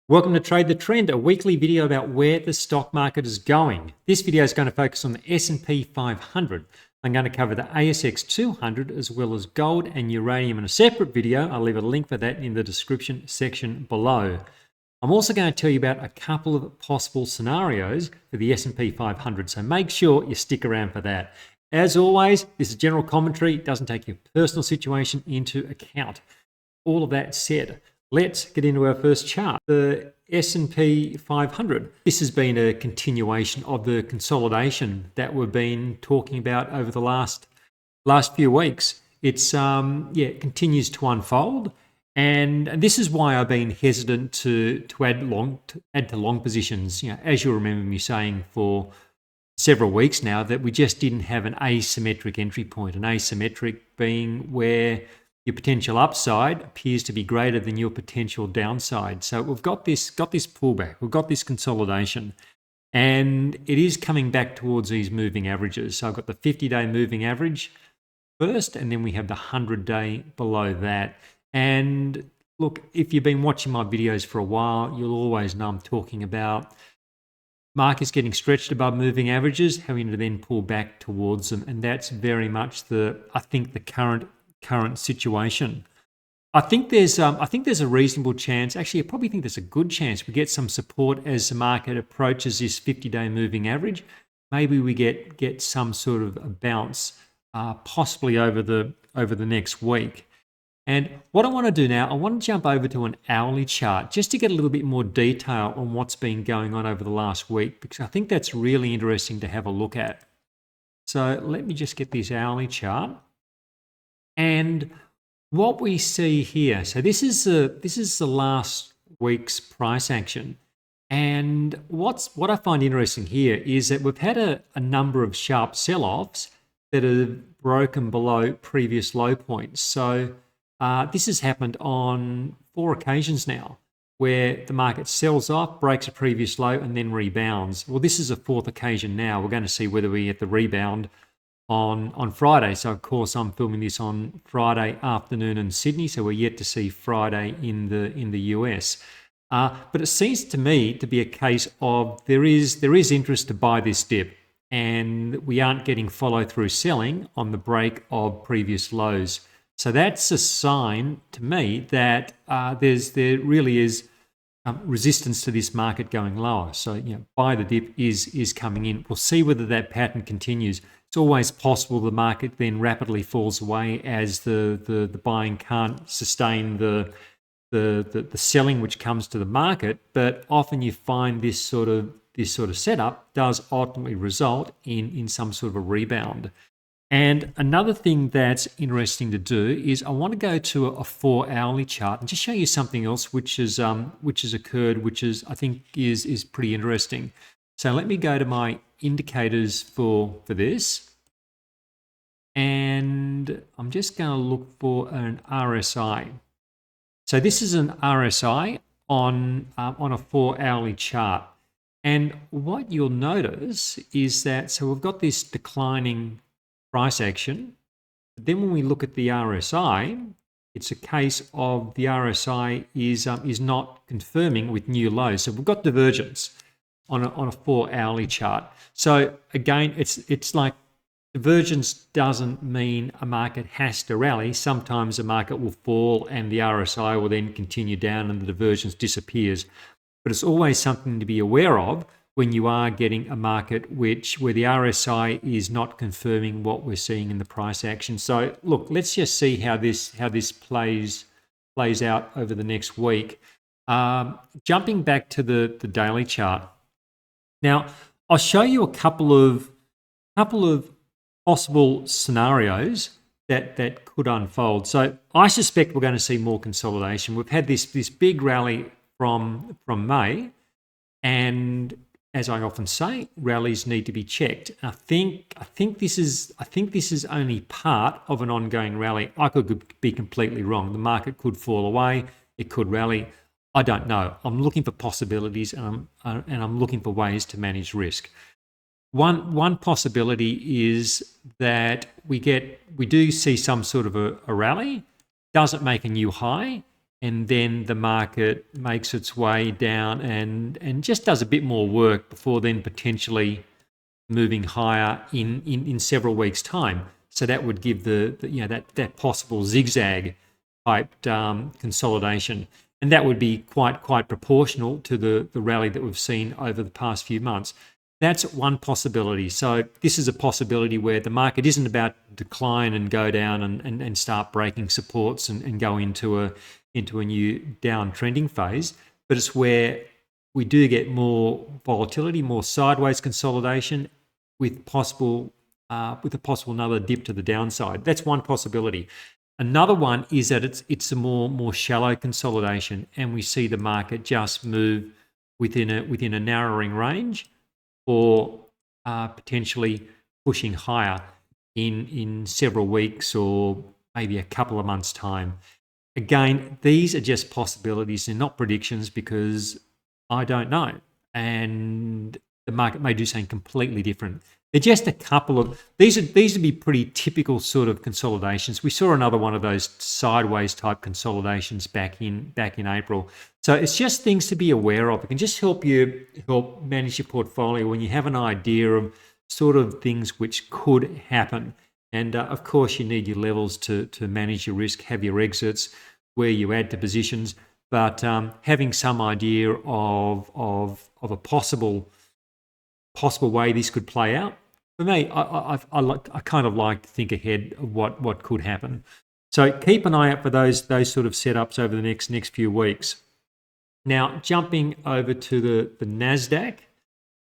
Welcome to Trade the Trend, a weekly video about where the stock market is going. This video is going to focus on the S&P 500. I'm going to cover the ASX 200 as well as gold and uranium in a separate video. I'll leave a link for that in the description section below. I'm also going to tell you about a couple of possible scenarios for the S&P 500, so make sure you stick around for that. As always, this is general commentary. It doesn't take your personal situation into account. All of that said, let's get into our first chart. The S&P 500. This has been a continuation of the consolidation that we've been talking about over the last few weeks. It's it continues to unfold, and this is why I've been hesitant to add to long positions. As you remember me saying for several weeks now, that we just didn't have an asymmetric entry point. An asymmetric being where your potential upside appears to be greater than your potential downside. So we've got this pullback, we've got this consolidation, and it is coming back towards these moving averages. So I've got the 50-day moving average first, and then we have the 100-day below that. And look, if you've been watching my videos for a while, you'll always know I'm talking about markets getting stretched above moving averages, having to then pull back towards them, and that's very much the current situation. I think there's a reasonable chance. Actually, I probably think there's a good chance we get some support as the market approaches this 50-day moving average. Maybe we get some sort of a bounce, possibly over the next week. And what I want to do now, I want to jump over to an hourly chart just to get a little bit more detail on what's been going on over the last week, because I think that's really interesting to have a look at. So let me just get this hourly chart. And what we see here, so this is the last week's price action. And what I find interesting here is that we've had a number of sharp sell-offs that have broken below previous low points. So this has happened on 4 occasions now, where the market sells off, breaks a previous low, and then rebounds. Well, this is a 4th occasion now. We're going to see whether we get the rebound on Friday. So of course I'm filming this on Friday afternoon in Sydney, so we're yet to see Friday in the US. But it seems to me to be a case of there is interest to buy this dip, and we aren't getting follow through selling on the break of previous lows. So that's a sign to me that there really is resistance to this market going lower. So buy the dip is coming in. We'll see whether that pattern continues. It's always possible the market then rapidly falls away as the buying can't sustain the selling which comes to the market. But often you find this sort of setup does ultimately result in some sort of a rebound. And another thing that's interesting to do is I want to go to a 4-hourly chart and just show you something else which has occurred, which I think is pretty interesting. So let me go to my indicators for this, and I'm just going to look for an RSI. So this is an RSI on a 4-hourly chart, and what you'll notice is that so we've got this declining price action. But then when we look at the RSI, it's a case of the RSI is not confirming with new lows. So we've got divergence on a 4-hourly chart. So again, it's like divergence doesn't mean a market has to rally. Sometimes a market will fall and the RSI will then continue down and the divergence disappears. But it's always something to be aware of when you are getting a market where the RSI is not confirming what we're seeing in the price action. So look, let's just see how this plays out over the next week. Jumping back to the daily chart. Now, I'll show you a couple of possible scenarios that could unfold. So I suspect we're going to see more consolidation. We've had this big rally from May, and as I often say, rallies need to be checked. I think this is only part of an ongoing rally. I could be completely wrong. The market could fall away. It could rally. I don't know. I'm looking for possibilities, and I'm looking for ways to manage risk. One possibility is that we do see some sort of a rally, doesn't make a new high, and then the market makes its way down and just does a bit more work before then potentially moving higher in several weeks' time. So that would give that possible zigzag type consolidation, and that would be quite proportional to the rally that we've seen over the past few months. That's one possibility. So this is a possibility where the market isn't about to decline and go down and start breaking supports and go into a new downtrending phase, but it's where we do get more volatility, more sideways consolidation with a possible another dip to the downside. That's one possibility. Another one is that it's a more shallow consolidation, and we see the market just move within a narrowing range, or potentially pushing higher in several weeks or maybe a couple of months' time. Again, these are just possibilities. They're not predictions because I don't know. And the market may do something completely different. They're just a couple of these would be pretty typical sort of consolidations. We saw another one of those sideways type consolidations back in April. So it's just things to be aware of. It can just help manage your portfolio when you have an idea of sort of things which could happen. And of course, you need your levels to manage your risk, have your exits, where you add to positions. But having some idea of a possible way this could play out, for me, I kind of like to think ahead of what could happen. So keep an eye out for those sort of setups over the next few weeks. Now, jumping over to the NASDAQ,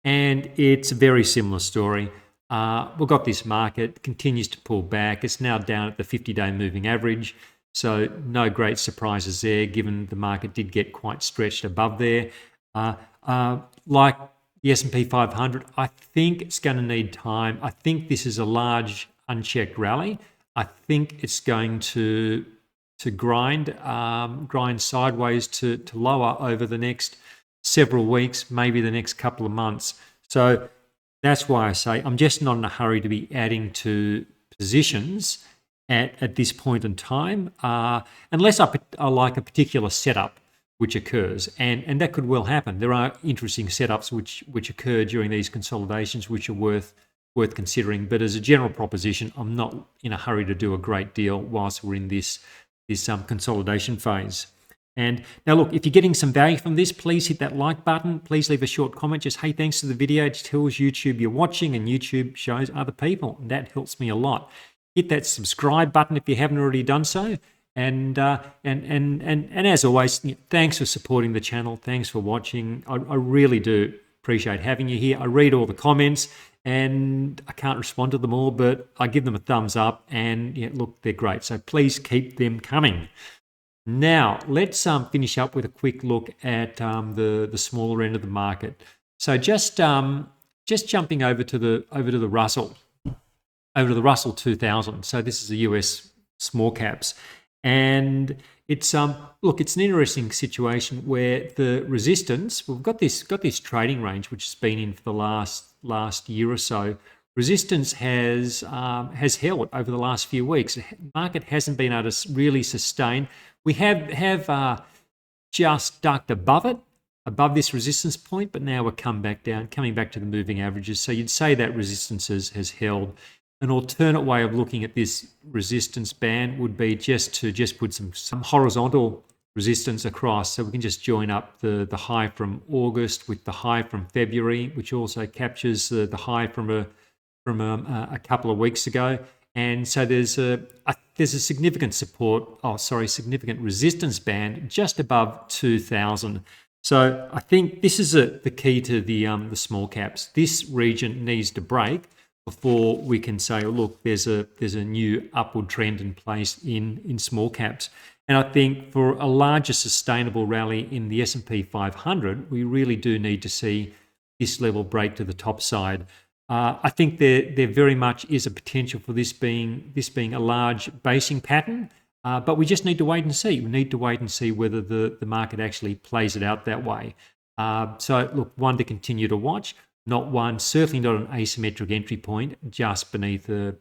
and it's a very similar story. We've got this market continues to pull back. It's now down at the 50-day moving average. So no great surprises there, given the market did get quite stretched above there. Like the S&P 500, I think it's going to need time. I think this is a large unchecked rally. I think it's going to grind sideways to lower over the next several weeks, maybe the next couple of months. So that's why I say I'm just not in a hurry to be adding to positions at this point in time, unless I like a particular setup which occurs, and that could well happen. There are interesting setups which occur during these consolidations which are worth considering. But as a general proposition, I'm not in a hurry to do a great deal whilst we're in this consolidation phase. And now look, if you're getting some value from this, please hit that like button. Please leave a short comment. Just, hey, thanks for the video. It tells YouTube you're watching, and YouTube shows other people. And that helps me a lot. Hit that subscribe button if you haven't already done so. And as always, thanks for supporting the channel. Thanks for watching. I really do appreciate having you here. I read all the comments, and I can't respond to them all, but I give them a thumbs up, and look, they're great. So please keep them coming. Now let's finish up with a quick look at the smaller end of the market. So just jumping over to the Russell 2000. So this is the US small caps. And it's it's an interesting situation where the resistance, we've got this trading range which has been in for the last year or so. Resistance has held over the last few weeks. The market hasn't been able to really sustain. We have just ducked above this resistance point, but now we're coming back to the moving averages. So you'd say that resistance has held. An alternate way of looking at this resistance band would be just to put some horizontal resistance across. So we can just join up the high from August with the high from February, which also captures the high from a couple of weeks ago. And so there's a significant significant resistance band just above 2000. So I think this is the key to the small caps. This region needs to break before we can say, oh, look, there's a new upward trend in place in small caps. And I think for a larger sustainable rally in the S&P 500, we really do need to see this level break to the top side. I think there very much is a potential for this being a large basing pattern, but we just need to wait and see. We need to wait and see whether the market actually plays it out that way. So look, one to continue to watch. Certainly not an asymmetric entry point just beneath a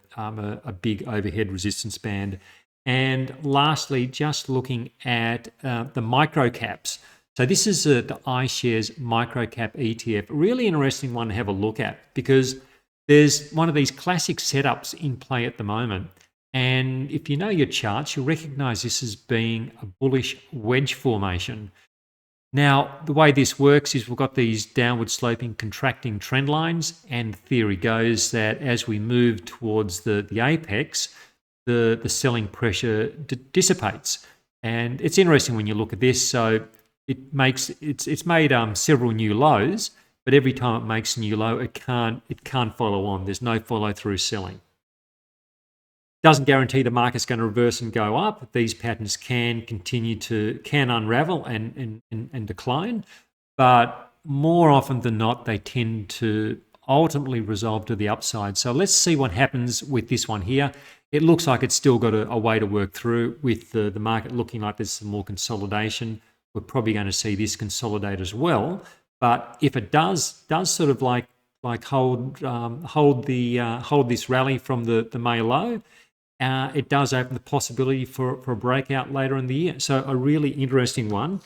big overhead resistance band. And lastly, just looking at the micro caps. So this is the iShares Microcap ETF. Really interesting one to have a look at because there's one of these classic setups in play at the moment. And if you know your charts, you'll recognize this as being a bullish wedge formation. Now, the way this works is we've got these downward sloping contracting trend lines, and the theory goes that as we move towards the apex, the selling pressure dissipates. And it's interesting when you look at this. So it's made several new lows, but every time it makes a new low, it can't follow on. There's no follow through selling. Doesn't guarantee the market's going to reverse and go up. These patterns can unravel and decline, but more often than not, they tend to ultimately resolve to the upside. So let's see what happens with this one here. It looks like it's still got a way to work through, with the market looking like there's some more consolidation. We're probably going to see this consolidate as well. But if it does sort of like hold this rally from the May low, it does open the possibility for a breakout later in the year. So a really interesting one.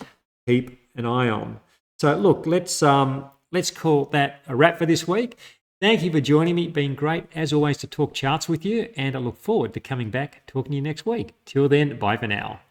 Keep an eye on. So look, let's call that a wrap for this week. Thank you for joining me. It's been great, as always, to talk charts with you, and I look forward to coming back talking to you next week. Till then, bye for now.